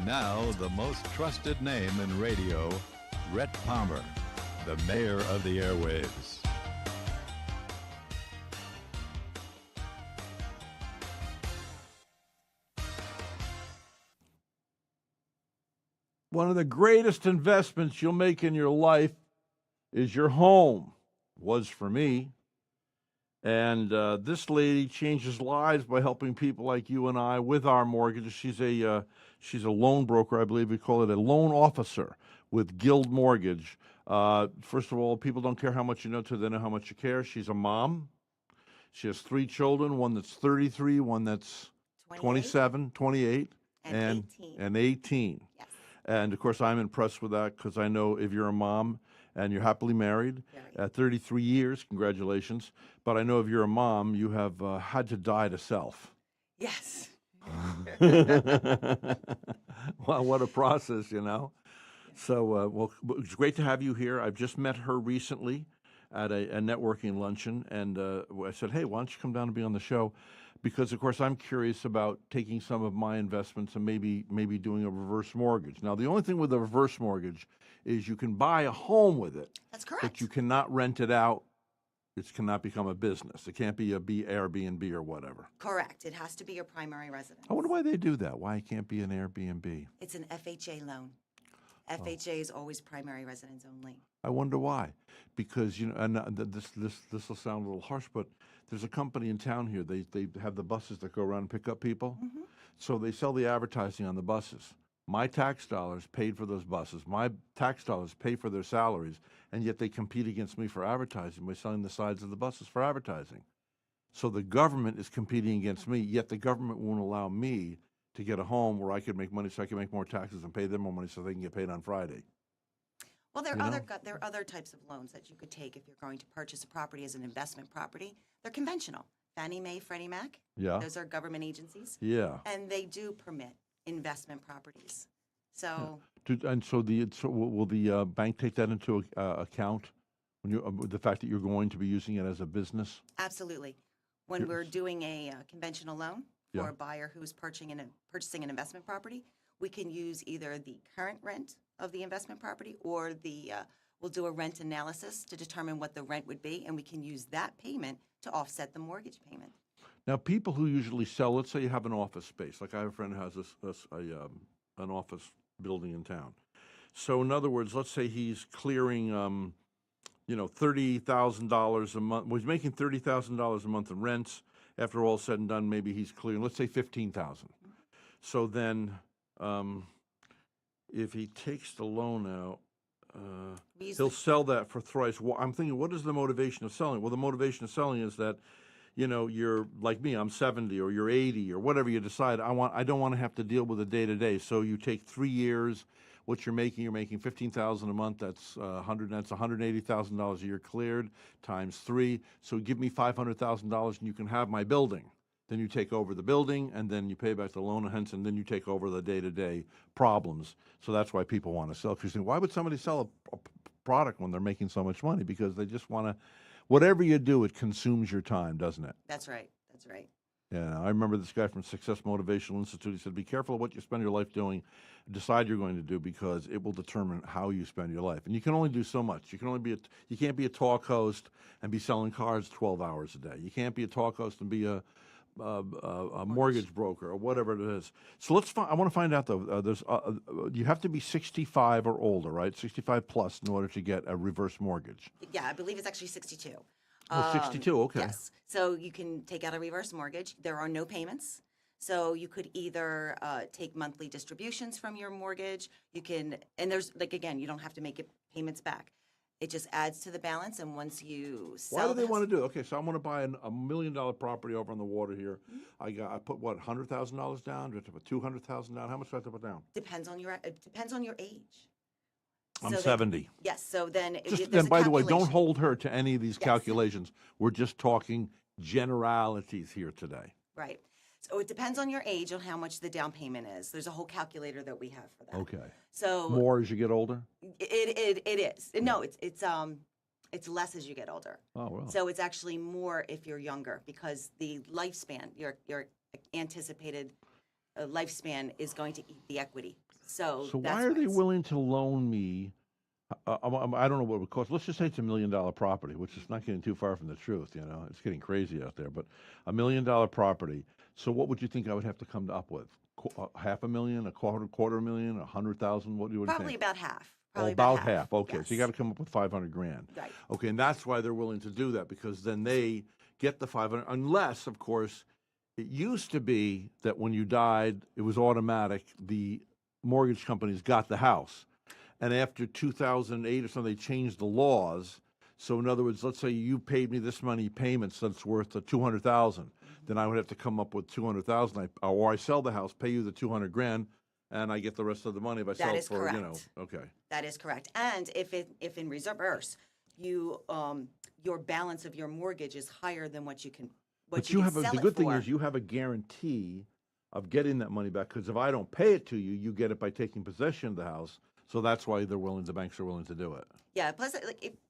Now, the most trusted name in radio, Rhett Palmer, the mayor of the airwaves. One of the greatest investments you'll make in your life is your home. Was for me. And this lady changes lives by helping people like you and I with our mortgages. She's a loan broker, I believe we call it a loan officer with Guild Mortgage. First of all, people don't care how much you know till they know how much you care. She's a mom. She has 3 children, one that's 33, one that's 27, 28, and 18. Yes. And, of course, I'm impressed with that because I know if you're a mom and you're happily married at 33 years, congratulations. But I know if you're a mom, you have had to die to self. Yes. Well, what a process, you know. So, well, it's great to have you here. I've just met her recently at a networking luncheon, and I said, hey, why don't you come down and be on the show? Because, of course, I'm curious about taking some of my investments and maybe doing a reverse mortgage. Now, the only thing with a reverse mortgage is you can buy a home with it. That's correct. But you cannot rent it out. It cannot become a business. It can't be a Airbnb or whatever. Correct. It has to be your primary residence. I wonder why they do that. Why it can't be an Airbnb? It's an FHA loan. FHA is always primary residence only. I wonder why. Because, you know, and this will sound a little harsh, but there's a company in town here. They have the buses that go around and pick up people. Mm-hmm. So they sell the advertising on the buses. My tax dollars paid for those buses. My tax dollars pay for their salaries, and yet they compete against me for advertising by selling the sides of the buses for advertising. So the government is competing against me, yet the government won't allow me to get a home where I could make money so I can make more taxes and pay them more money so they can get paid on Friday. Well, there are other types of loans that you could take if you're going to purchase a property as an investment property. They're conventional. Fannie Mae, Freddie Mac. Yeah. Those are government agencies. Yeah. And they do permit investment properties. So. And so will the bank take that into account when you the fact that you're going to be using it as a business? Absolutely. When we're doing a conventional loan for Yeah. a buyer who's purchasing an investment property, we can use either the current rent of the investment property or we'll do a rent analysis to determine what the rent would be, and we can use that payment to offset the mortgage payment. Now, people who usually sell, let's say you have an office space, like I have a friend who has an office building in town. So, in other words, let's say he's clearing, $30,000 a month. Well, he's making $30,000 a month in rents. After all said and done, maybe he's clearing, let's say, $15,000. So then, if he takes the loan out, he'll sell that for thrice. Well, I'm thinking, what is the motivation of selling? Well, the motivation of selling is that, you know, you're like me, I'm 70 or you're 80 or whatever you decide. I don't want to have to deal with the day to day. So you take 3 years, what you're making $15,000 a month. That's $180,000 a year cleared times 3. So give me $500,000 and you can have my building. Then you take over the building, and then you pay back the loan, and then you take over the day-to-day problems. So that's why people want to sell. Because you think, why would somebody sell a product when they're making so much money? Because they just want to, whatever you do, it consumes your time, doesn't it? That's right. That's right. Yeah, I remember this guy from Success Motivational Institute. He said, be careful of what you spend your life doing. Decide you're going to do, because it will determine how you spend your life. And you can only do so much. You can't be a talk host and be selling cars 12 hours a day. You can't be a talk host and be a mortgage broker or whatever it is. So I want to find out though. You have to be 65 or older, right? 65 plus in order to get a reverse mortgage. Yeah, I believe it's actually 62. Oh, 62. Okay. Yes. So you can take out a reverse mortgage. There are no payments. So you could either take monthly distributions from your mortgage. You can, and there's again, you don't have to make payments back. It just adds to the balance, and once you sell. Why do they want to do it? Okay, so I want to buy a $1 million property over on the water here. Mm-hmm. I put what, $100,000 down? Do I have to put $200,000 down? How much do I have to put down? It depends on your age. I'm 70. Yes, so then. And by the way, don't hold her to any of these calculations. We're just talking generalities here today. Right. So it depends on your age on how much the down payment is. There's a whole calculator that we have for that. Okay. So more as you get older? It is. No, it's less as you get older. Oh, well. So it's actually more if you're younger, because the lifespan, your anticipated lifespan is going to eat the equity. So So that's why are they it's- willing to loan me? I don't know what it would cost. Let's just say it's $1 million property, which is not getting too far from the truth. It's getting crazy out there. But $1 million property. So what would you think I would have to come up with? $500,000, a $250,000, 100,000? What do you probably think? about half. Oh, Probably about half. Okay, Yes. so you got to come up with 500 grand. Right. Okay, and that's why they're willing to do that, because then they get the 500, unless, of course, it used to be that when you died, it was automatic. The mortgage companies got the house. And after 2008 or something, they changed the laws. So in other words, let's say you paid me this many payments that's worth 200,000. Then I would have to come up with 200,000, or I sell the house, pay you the 200 grand, and I get the rest of the money if I sell That it is for, correct. okay. That is correct. And if in reverse, you your balance of your mortgage is higher than what you can But you you can have sell the it good thing for. is you have a guarantee of getting that money back, because if I don't pay it to you, you get it by taking possession of the house. So that's why the banks are willing to do it. Yeah. Plus,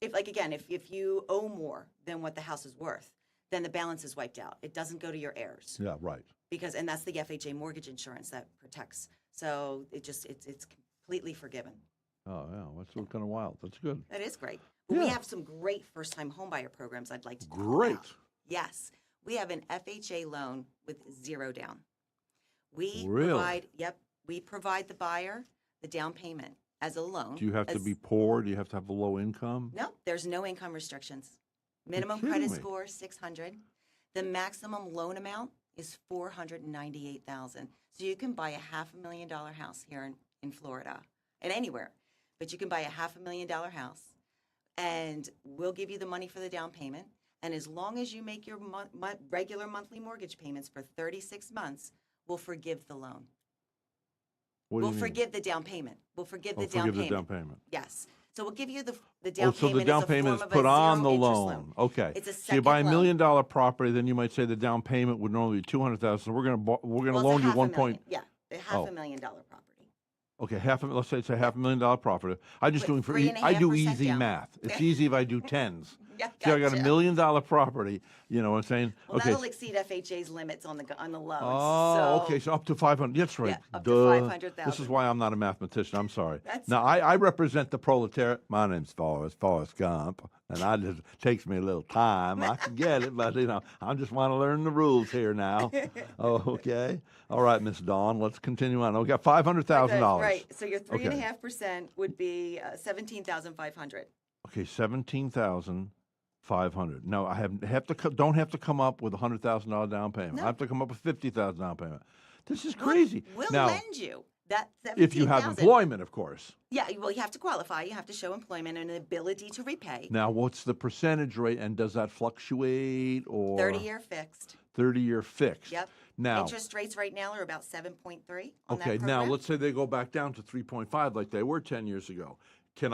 if you owe more than what the house is worth, then the balance is wiped out. It doesn't go to your heirs. Yeah, right. And that's the FHA mortgage insurance that protects. So it's completely forgiven. Oh, yeah, that's kind of wild. That's good. That is great. But we Yeah. have some great first-time homebuyer programs I'd like to call Great. out. Yes. We have an FHA loan with 0 down. We Really? provide the buyer the down payment as a loan. Do you have to be poor? Do you have to have a low income? No, there's no income restrictions. Minimum kidding credit me. score 600. The maximum loan amount is $498,000. So you can buy a $500,000 house here in Florida and anywhere, but you can buy a $500,000 house, and we'll give you the money for the down payment. And as long as you make your regular monthly mortgage payments for 36 months, we'll forgive the loan. What do We'll you mean? forgive the down payment. We'll forgive the Oh, down forgive payment. the down payment. Yes. So we'll give you the down So payment. the down as a payment is form of put a on the zero-interest loan. Okay. It's a So you buy second $1 loan. million property, then you might say the down payment would normally be 200,000. So we're going to Well, it's loan a you half a 1 million. point. Yeah, a $500,000 property. Okay, let's say it's a $500,000 profit. I'm just With doing I do 3.5% easy down. math. It's easy if I do tens. Yeah, See, I got gotcha. $1 million property. You know what I'm saying? Well, okay. that'll exceed FHA's limits on the loans. Oh, so, okay. So up to 500. That's right. Yeah, up to Duh. 500,000. This is why I'm not a mathematician. I'm sorry. That's Now I represent the proletariat. My name's Forrest Gump, and it takes me a little time. I can get it, but I just want to learn the rules here now. Oh, okay. All right, Miss Dawn. Let's continue on. We got $500,000. Right. So your Okay. 3.5% would be $17,500. Okay, 17,500. No, don't have to come up with $100,000 down payment. No. I have to come up with $50,000 down payment. This is crazy. We'll now, lend you that $17,000. if you have employment, of course. Yeah. Well, you have to qualify. You have to show employment and an ability to repay. Now, what's the percentage rate, and does that fluctuate or 30-year fixed. 30-year fixed? Yep. Now, Interest rates right now are about 7.3 on okay. that Now, program. let's say they go back down to 3.5 like they were 10 years ago. Yeah.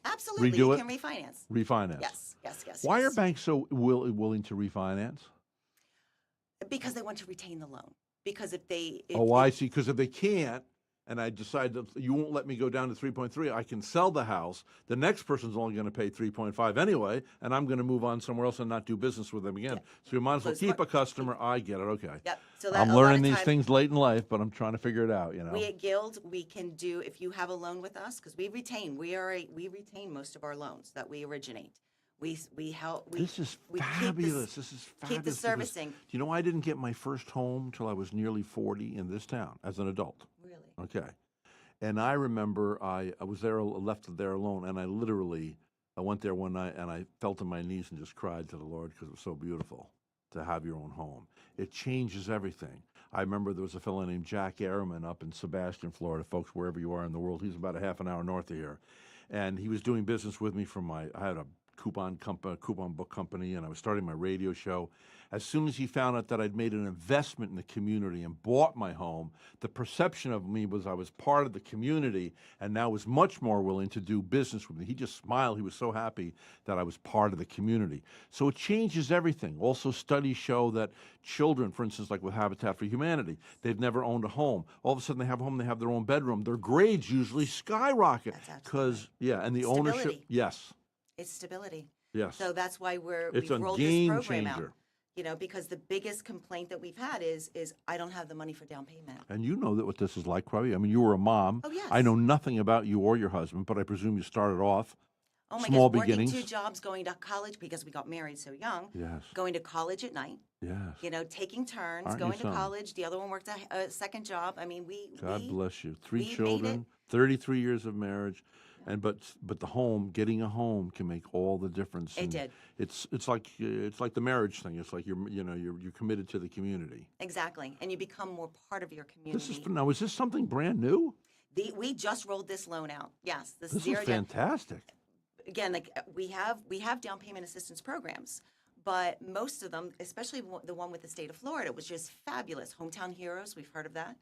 Absolutely. redo You it? can refinance. Refinance. Yes. Why yes. are banks so willing to refinance? Because they want to retain the loan. Because if they... I see. Because if they can't, and I decide that you won't let me go down to 3.3, I can sell the house. The next person's only going to pay 3.5 anyway, and I'm going to move on somewhere else and not do business with them again. Yeah. So you might as well Close keep court. a customer. I get it. Okay. Yep. So I'm a lot learning of these time- things late in life, but I'm trying to figure it out. We at Guild, we can do, if you have a loan with us, because we retain most of our loans that we originate. We help. This is we fabulous. This is fabulous. Keep the because, servicing. do you know, I didn't get my first home till I was nearly 40 in this town as an adult. Really? Okay. And I remember I was left there alone, and I went there one night, and I fell to my knees and just cried to the Lord because it was so beautiful to have your own home. It changes everything. I remember there was a fellow named Jack Airman up in Sebastian, Florida, folks, wherever you are in the world. He's about a half an hour north of here. And he was doing business with me I had a coupon book company, and I was starting my radio show. As soon as he found out that I'd made an investment in the community and bought my home, the perception of me was I was part of the community, and now was much more willing to do business with me. He just smiled. He was so happy that I was part of the community. So it changes everything. Also, studies show that children, for instance, like with Habitat for Humanity, they've never owned a home. All of a sudden they have a home, they have their own bedroom. Their grades usually skyrocket. That's absolutely because, and the ownership, Stability. yes. It's stability. Yes. So that's why It's we've a rolled game this program changer. out. because the biggest complaint that we've had is I don't have the money for down payment. And you know that what this is like, probably. I mean, you were a mom. Oh, yes. I know nothing about you or your husband, but I presume you started off Oh my small gosh, beginnings. working 2 jobs, going to college because we got married so young. Yes. Going to college at night. Yes. Taking turns, Aren't you going to some? college. The other one worked a second job. I mean, God bless you. 3 we made children, 33 years of marriage, and but the home, getting a home can make all the difference. It And did. It's like the marriage thing. It's like you're committed to the community. Exactly, and you become more part of your community. Is this something brand new? We just rolled this loan out. Yes, This is zero down. fantastic. Again, like we have down payment assistance programs, but most of them, especially the one with the state of Florida, was just fabulous. Hometown Heroes, we've heard of that.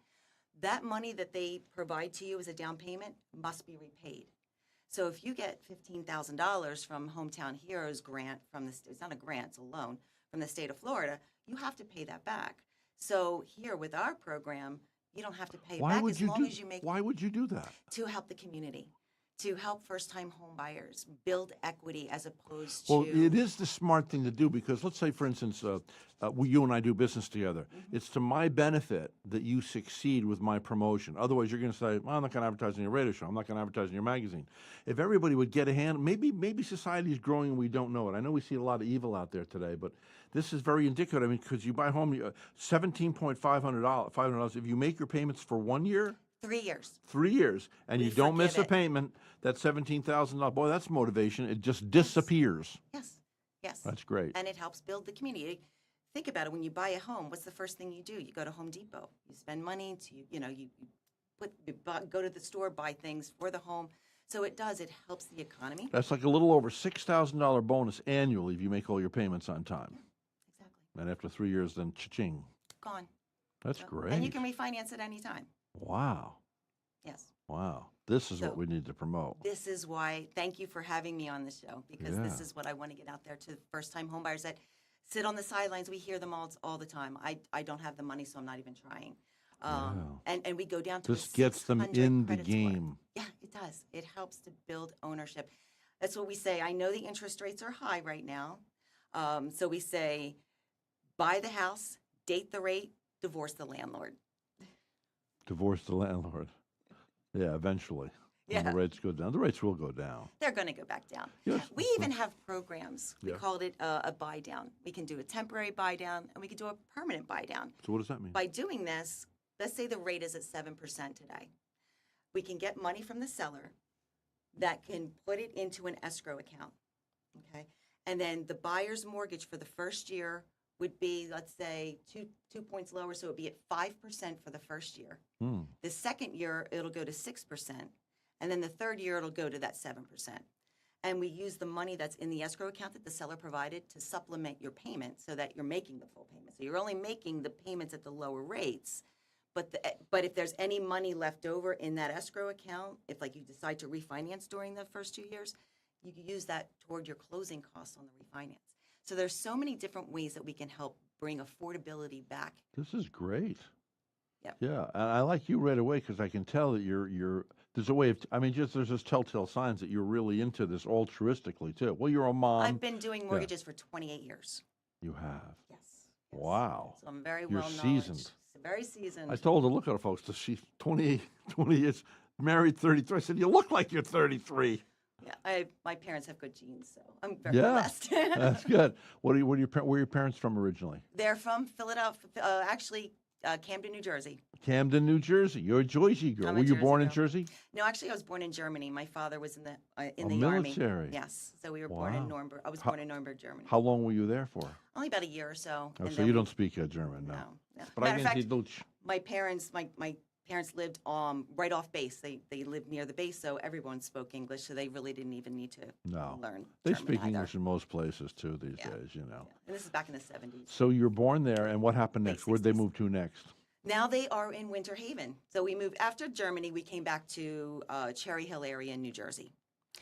That money that they provide to you as a down payment must be repaid. So if you get $15,000 from Hometown Heroes grant from it's not a grant, it's a loan from the state of Florida, you have to pay that back. So here with our program, you don't have to pay it back as long as you make. Why would you do that? To help the community, to help first-time home buyers build equity as opposed Well, to. it is the smart thing to do because let's say, for instance, you and I do business together. Mm-hmm. It's to my benefit that you succeed with my promotion. Otherwise, you're going to say, well, I'm not going to advertise in your radio show. I'm not going to advertise in your magazine. If everybody would get a hand, maybe society is growing and we don't know it. I know we see a lot of evil out there today, but this is very indicative. I mean, because you buy a home, $17,500. If you make your payments for 1 year, 3 years. 3 years, and We you don't miss a forgive it. payment, that's $17,000. Boy, that's motivation. It just disappears. Yes, yes. That's great. And it helps build the community. Think about it. When you buy a home, what's the first thing you do? You go to Home Depot. You spend money to, you go to the store, buy things for the home. So it helps the economy. That's like a little over $6,000 bonus annually if you make all your payments on time. Exactly. And after 3 years, then cha-ching. Gone. That's So- great. And you can refinance at any time. Wow. Yes. Wow. This is So- what we need to promote. This is why, thank you for having me on the show, because this Yeah. is what I want to get out there to first-time homebuyers that sit on the sidelines. We hear them all the time. I don't have the money, so I'm not even trying. And we go down to This a gets them 600 in the credit score. game. Yeah, it does. It helps to build ownership. That's what we say. I know the interest rates are high right now. So we say, buy the house, date the rate, divorce the landlord. Divorce the landlord. Yeah, eventually. When Yeah. the rates go down. The rates will go down. They're going to go back down. Yes. We even have programs. We Yeah. called it a buy down. We can do a temporary buy down, and we can do a permanent buy down. So what does that mean? By doing this, let's say the rate is at 7% today. We can get money from the seller that can put it into an escrow account, okay? And then the buyer's mortgage for the first year would be, let's say, two points lower, so it would be at 5% for the first year. The second year, it'll go to 6%. And then the third year, it'll go to that 7%. And we use the money that's in the escrow account that the seller provided to supplement your payment so that you're making the full payment. So you're only making the payments at the lower rates. But if there's any money left over in that escrow account, if like you decide to refinance during the first 2 years, you can use that toward your closing costs on the refinance. So there's so many different ways that we can help bring affordability back. This is great. Yep. Yeah, and I like you right away because I can tell that you're. There's a way of. There's just telltale signs that you're really into this altruistically too. Well, you're a mom. I've been doing mortgages for 28 years. You have. Yes. Wow. So I'm very You're well seasoned. Very seasoned. I told her, look at her, folks. She's 20 years, married 33. I said, you look like you're 33. Yeah, my parents have good genes, so I'm very Yeah, blessed. that's good. Where are your parents from originally? They're from Philadelphia, actually Camden, New Jersey. Camden, New Jersey. You're a Jersey girl. I'm a Were you Jersey born in girl. Jersey? No, actually, I was born in Germany. My father was in the military. army. Yes, so we were born in Wow. Nuremberg. I was born in Nuremberg, Germany. How long were you there for? Only about a year or so. Oh, and so then you we- don't speak German, no. No. But I Matter of can see fact, Dutch. my parents lived right off base. They lived near the base, so everyone spoke English. So they really didn't even need to No. learn. They German speak either. English in most places too these Yeah. days, you know. Yeah. And this is back in the 70s. So you're born there, and what happened Late next? Where'd they 60s. move to next? Now they are in Winter Haven. So we moved after Germany. We came back to Cherry Hill area in New Jersey,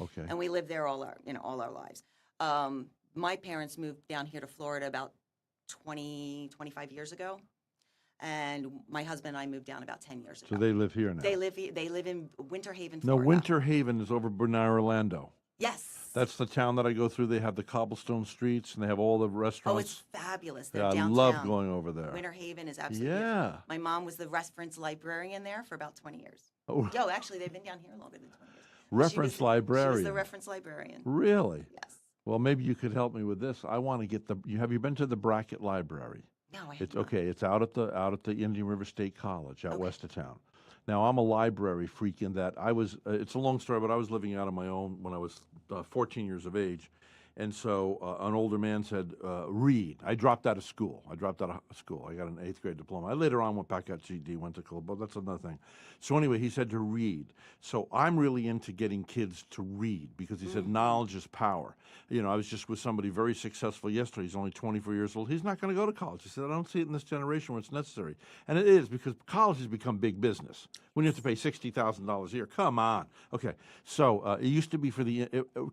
Okay. and we lived there all our lives. My parents moved down here to Florida about 25 years ago, and my husband and I moved down about 10 years ago. So they live here now. They live in Winter Haven, No, Florida. Winter Haven is over by Orlando. Yes. That's the town that I go through. They have the cobblestone streets, and they have all the Oh, restaurants. it's fabulous. They're Yeah, I downtown. love going over there. Winter Haven is absolutely Yeah. beautiful. My mom was the reference librarian there for about 20 years. Oh. Yo, actually, they've been down here longer than 20 years. Reference She was librarian. the reference librarian. Really? Yes. Well, maybe you could help me with this. I want to get have you been to the Brackett Library? No, I have It's not. okay. It's out at the Indian River State College out Okay. west of town. Now I'm a library freak in that I was. It's a long story, but I was living out on my own when I was 14 years of age, and so an older man said, "Read." I dropped out of school. I got an 8th grade diploma. I later on went back, got GED, went to club, but that's another thing. So anyway, he said to read. So I'm really into getting kids to read because he said knowledge is power. You know, I was just with somebody very successful yesterday. He's only 24 years old. He's not going to go to college. He said, I don't see it in this generation where it's necessary. And it is, because college has become big business. When you have to pay $60,000 a year, come on. Okay, so it used to be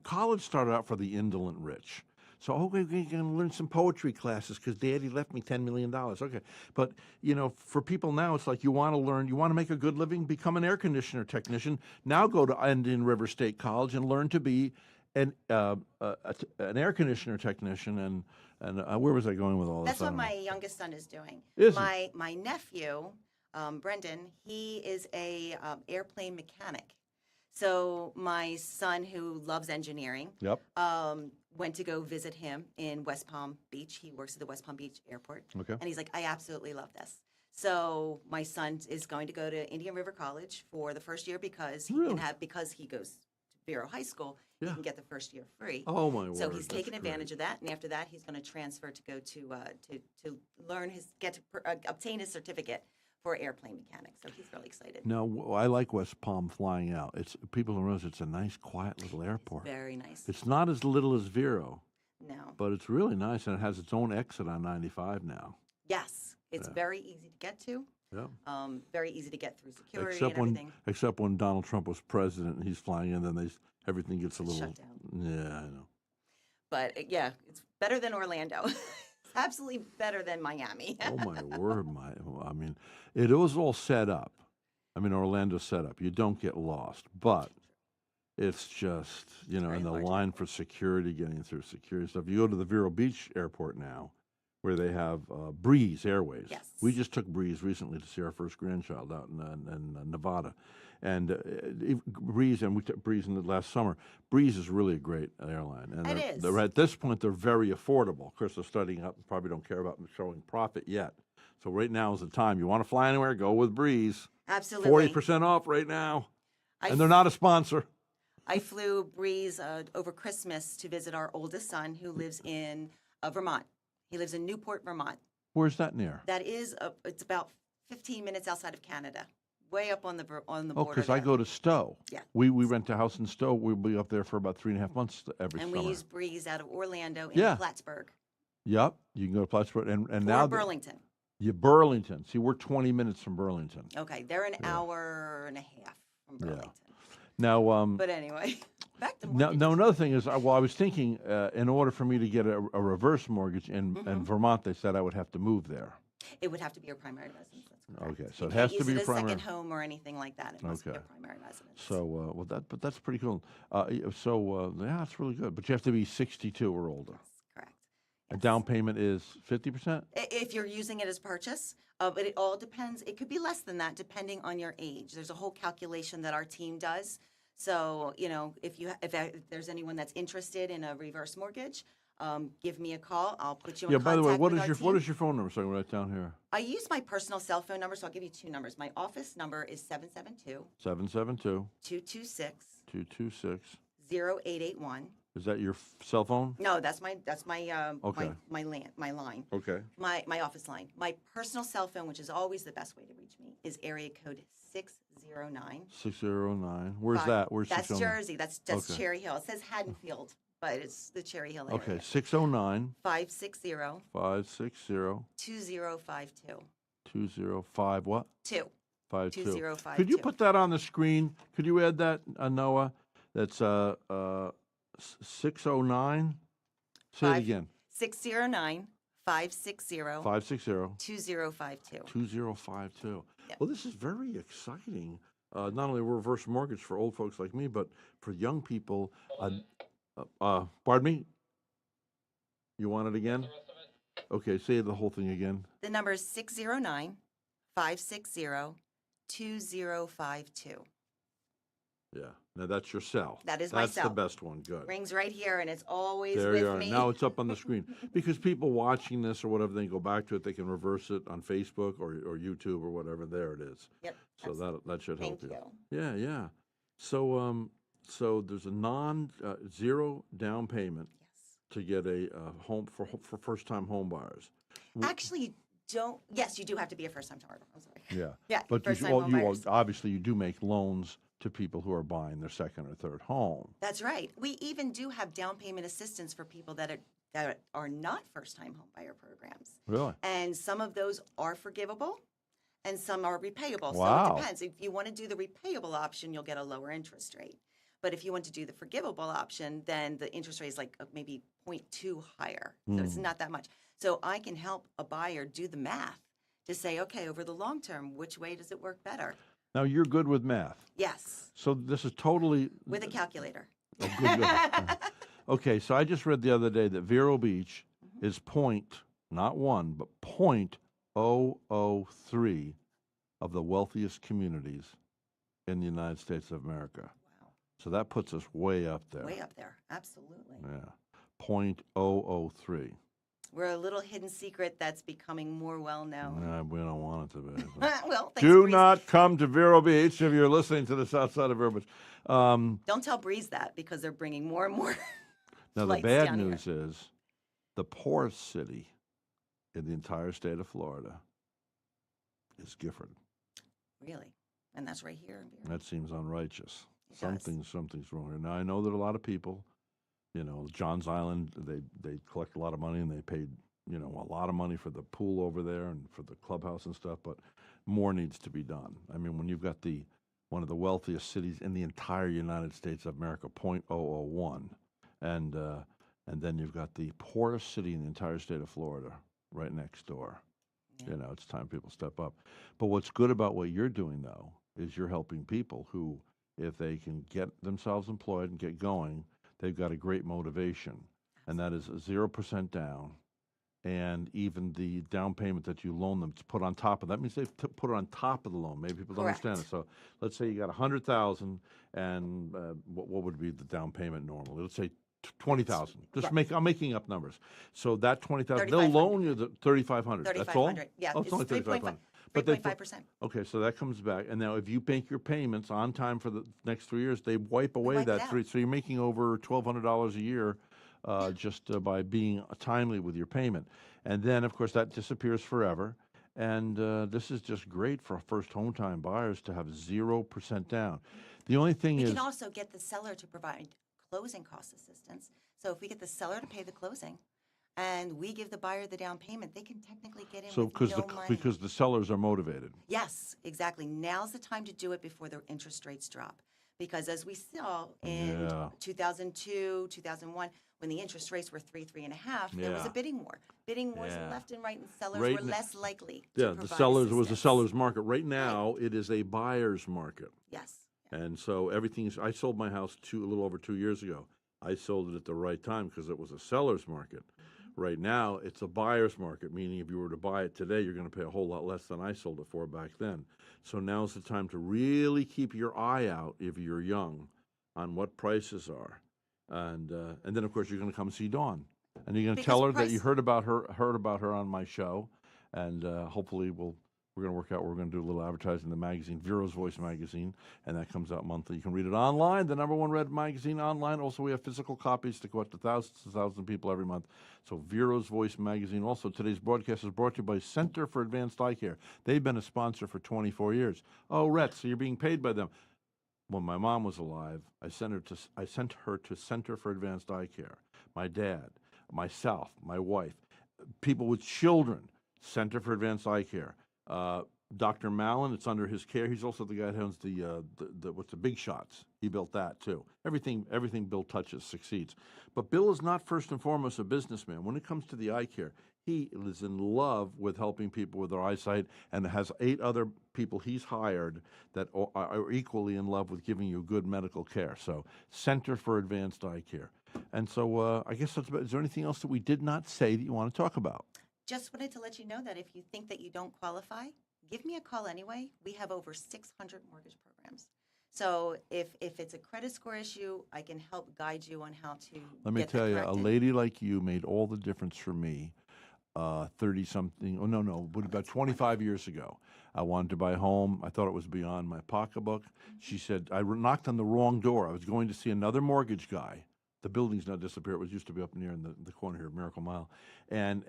college started out for the indolent rich. So, okay, we're going to learn some poetry classes because Daddy left me $10 million. Okay. But, you know, for people now, it's like you want to learn, you want to make a good living, become an air conditioner technician. Now go to Indian River State College and learn to be an air conditioner technician. And where was I going with all this? That's what my youngest son is doing. Is my nephew, Brendan, he is a airplane mechanic. So my son, who loves engineering, Yep. went to go visit him in West Palm Beach. He works at the West Palm Beach Airport. Okay. And he's like, I absolutely love this. So my son is going to go to Indian River College for the first year because because he goes to Vero High School, he can get the first year free. Oh, my word. So he's taken that's advantage of that, and after that, he's going to transfer to go to learn obtain his certificate for airplane mechanics. So he's really excited. No, I like West Palm flying out. People don't realize it's a nice, quiet little airport. Very nice. It's not as little as Vero, No. but it's really nice, and it has its own exit on 95 now. Yes, it's very easy to get to. Yeah. Very easy to get through security and everything. Except when Donald Trump was president and he's flying in, then everything gets a little shut down. Yeah, I know. But yeah, it's better than Orlando. It's absolutely better than Miami. Oh my word! I mean, it was all set up. I mean, Orlando's set up. You don't get lost, but it's just and the line for security, getting through security stuff. You go to the Vero Beach Airport now, where they have Breeze Airways. Yes. We just took Breeze recently to see our first grandchild out in Nevada. And Breeze, and we took Breeze in the last summer. Breeze is really a great airline. And It is. At this point, they're very affordable. Of course, they're starting up and probably don't care about showing profit yet. So right now is the time. You want to fly anywhere, go with Breeze. Absolutely. 40% off right now. And they're not a sponsor. I flew Breeze over Christmas to visit our oldest son who lives in Vermont. He lives in Newport, Vermont. Where's that near? That is, it's about 15 minutes outside of Canada, way up on the border. Oh, because I go to Stowe. Yeah. We rent a house in Stowe. We'll be up there for about 3.5 months every and summer. we use Breeze out of Orlando in Plattsburgh. Yep, you can go to Plattsburgh and now Burlington. Burlington. See, we're 20 minutes from Burlington. Okay, they're an hour and a half from Burlington. Now, but anyway, back to now, another thing is, I was thinking, in order for me to get a reverse mortgage in Vermont, they said I would have to move there. It would have to be your primary residence. That's correct. Okay, so you it has can't to be use your it as primary. second home or anything like that. It must be your primary residence. So, but that's pretty cool. Yeah, it's really good. But you have to be 62 or older. Yes, correct. A Yes. down payment is 50%. If you're using it as purchase, but it all depends. It could be less than that depending on your age. There's a whole calculation that our team does. So, if there's anyone that's interested in a reverse mortgage, give me a call. I'll put you in Yeah. contact By the way, what with is our your team. phone number so I can write down here? I use my personal cell phone number, so I'll give you two numbers. My office number is 772 226 226. 0881. Is that your cell phone? No, that's my Okay. my line. Okay. My office line. My personal cell phone, which is always the best way to reach me, is area code 609. 609. Where's that? Where's That's 609? Jersey. That's Okay. Cherry Hill. It says Haddonfield, but it's the Cherry Hill area. Okay, 609 560 560 2052. 205 what? 2. 52. 2052. Could you put that on the screen? Could you add that, Noah? That's 609. Say it again. 609 560 560 2052. 2052. Yep. Well, this is very exciting. not only reverse mortgage for old folks like me, but for young people. Pardon me? You want it again? Okay, say the whole thing again. The number is 609-560-2052. Yeah. Now that's your cell. That is my That's cell. the best one. Good. Rings right here, and it's always There with you are. me. Now it's up on the screen. Because people watching this or whatever, they can go back to it. They can reverse it on Facebook or YouTube or whatever. There it is. Yep. So that should help Thank you. you. Yeah, yeah. So there's a zero down payment Yes. to get a home for first time home buyers. Actually, don't. Yes, you do have to be a first-time homeowner. I'm sorry. Yeah. Yeah. But first-time homebuyers. obviously you do make loans to people who are buying their second or third home. That's right. We even do have down payment assistance for people that are not first-time homebuyer programs. Really? And some of those are forgivable, and some are repayable. Wow. So it depends. If you want to do the repayable option, you'll get a lower interest rate. But if you want to do the forgivable option, then the interest rate is like maybe 0.2 higher. So it's not that much. So I can help a buyer do the math to say, okay, over the long term, which way does it work better? Now you're good with math. Yes, So this is totally with a calculator. Oh, good. Okay, so I just read the other day that Vero Beach is not 1, but 0.003 of the wealthiest communities in the United States of America. Wow. So that puts us way up there. Way up there. Absolutely. Yeah, 0.003. We're a little hidden secret that's becoming more well known. We don't want it to be. Well, thanks, Do Breeze. not come to Vero Beach if you're listening to this outside of Vero Beach. Don't tell Breeze that because they're bringing more and more. Now, the flights bad down here. news is the poorest city in the entire state of Florida is Gifford. Really? And that's right here in Vero. That seems unrighteous. It does. Something's wrong here. Now, I know that a lot of people, Johns Island, they collect a lot of money and they paid, a lot of money for the pool over there and for the clubhouse and stuff, but more needs to be done. I mean, when you've got one of the wealthiest cities in the entire United States of America, 0.001, and then you've got the poorest city in the entire state of Florida right next door. Yeah. It's time people step up. But what's good about what you're doing, though, is you're helping people who, if they can get themselves employed and get going, they've got a great motivation. And that is 0% down. And even the down payment that you loan them to put on top of that means they've put it on top of the loan. Maybe people don't understand it. So let's say you got $100,000, and what would be the down payment normally? Let's say $20,000. I'm making up numbers. So that $20,000, they'll loan you the $3,500. That's all. Yeah, Oh, it's only $3,500. 3.5%. Okay, so that comes back. And now if you make your payments on time for the next 3 years, they wipe away wipe it that out. three. So you're making over $1,200 a year just by being timely with your payment. And then, of course, that disappears forever. And this is just great for first home-time buyers to have 0% down. The only thing We is... can also get the seller to provide closing cost assistance. So if we get the seller to pay the closing and we give the buyer the down payment, they can technically get in with no money. Because the sellers are motivated. Yes, exactly. Now's the time to do it before the interest rates drop. Because as we saw in 2002, 2001, when the interest rates were 3.5, there was a bidding war. Bidding wars left and right, and sellers were less likely to provide it was a assistance. seller's market. Right now, it is a buyer's market. Yes. And so I sold my house a little over 2 years ago. I sold it at the right time because it was a seller's market. Right now, it's a buyer's market, meaning if you were to buy it today, you're going to pay a whole lot less than I sold it for back then. So now's the time to really keep your eye out, if you're young, on what prices are. And then, of course, you're going to come see Dawn. And you're going to tell her that you heard about her on my show. And hopefully we're going to work out. We're going to do a little advertising in the magazine, Vero's Voice magazine, and that comes out monthly. You can read it online, the #1 read magazine online. Also, we have physical copies to go out to thousands and thousands of people every month. So Vero's Voice magazine. Also, today's broadcast is brought to you by Center for Advanced Eye Care. They've been a sponsor for 24 years. Oh, Rhett, so you're being paid by them. When my mom was alive, I sent her to Center for Advanced Eye Care. My dad, myself, my wife, people with children, Center for Advanced Eye Care. Dr. Mallon, it's under his care. He's also the guy that owns the Big Shots. He built that too. Everything Bill touches succeeds. But Bill is not first and foremost a businessman. When it comes to the eye care, he is in love with helping people with their eyesight and has 8 other people he's hired that are equally in love with giving you good medical care. So, Center for Advanced Eye Care. And so I guess that's about, is there anything else that we did not say that you want to talk about? Just wanted to let you know that if you think that you don't qualify, give me a call anyway. We have over 600 mortgage programs. So if it's a credit score issue, I can help guide you on how to Let me tell you, a lady like you made all the difference for me 30-something, about 25 years ago. I wanted to buy a home. I thought it was beyond my pocketbook. She said, I knocked on the wrong door. I was going to see another mortgage guy. The building's now disappeared. It was used to be up near in the corner here, Miracle Mile. And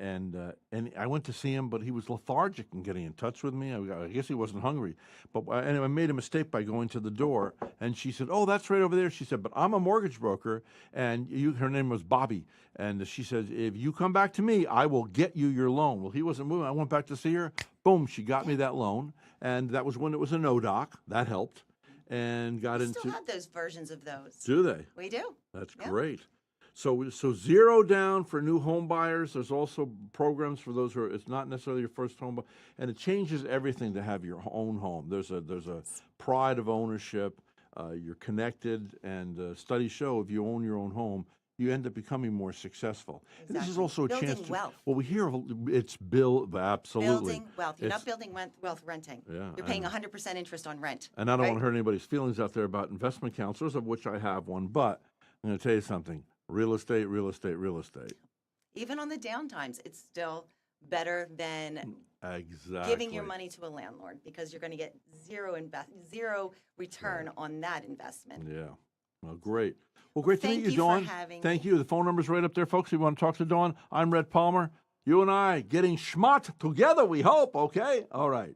I went to see him, but he was lethargic in getting in touch with me. I guess he wasn't hungry. But anyway, I made a mistake by going to the door. And she said, oh, that's right over there. She said, but I'm a mortgage broker. And her name was Bobby. And she said, if you come back to me, I will get you your loan. Well, he wasn't moving. I went back to see her. Boom, she got me that loan. And that was when it was a no-doc. That helped. And got into. We still have those versions of those. Do they? We do. That's great. So 0 down for new home buyers. There's also programs for those who are, it's not necessarily your first home, and it changes everything to have your own home. There's a pride of ownership. You're connected, and studies show if you own your own home, you end up becoming more successful. Exactly. And this is also a building chance to. Wealth. Well, we hear absolutely. Building wealth. You're not building wealth renting. Yeah, You're paying 100% interest on rent. And I don't want to hurt anybody's feelings out there about investment counselors, of which I have one, but I'm going to tell you something. Real estate, real estate, real estate. Even on the down times, it's still better than giving your money to a landlord, because you're going to get zero return on that investment. Yeah. Well, great. Well, great to meet you, Dawn. Thank you. The phone number's right up there, folks. If you want to talk to Dawn, I'm Rhett Palmer. You and I getting schmott together, we hope, okay? All right.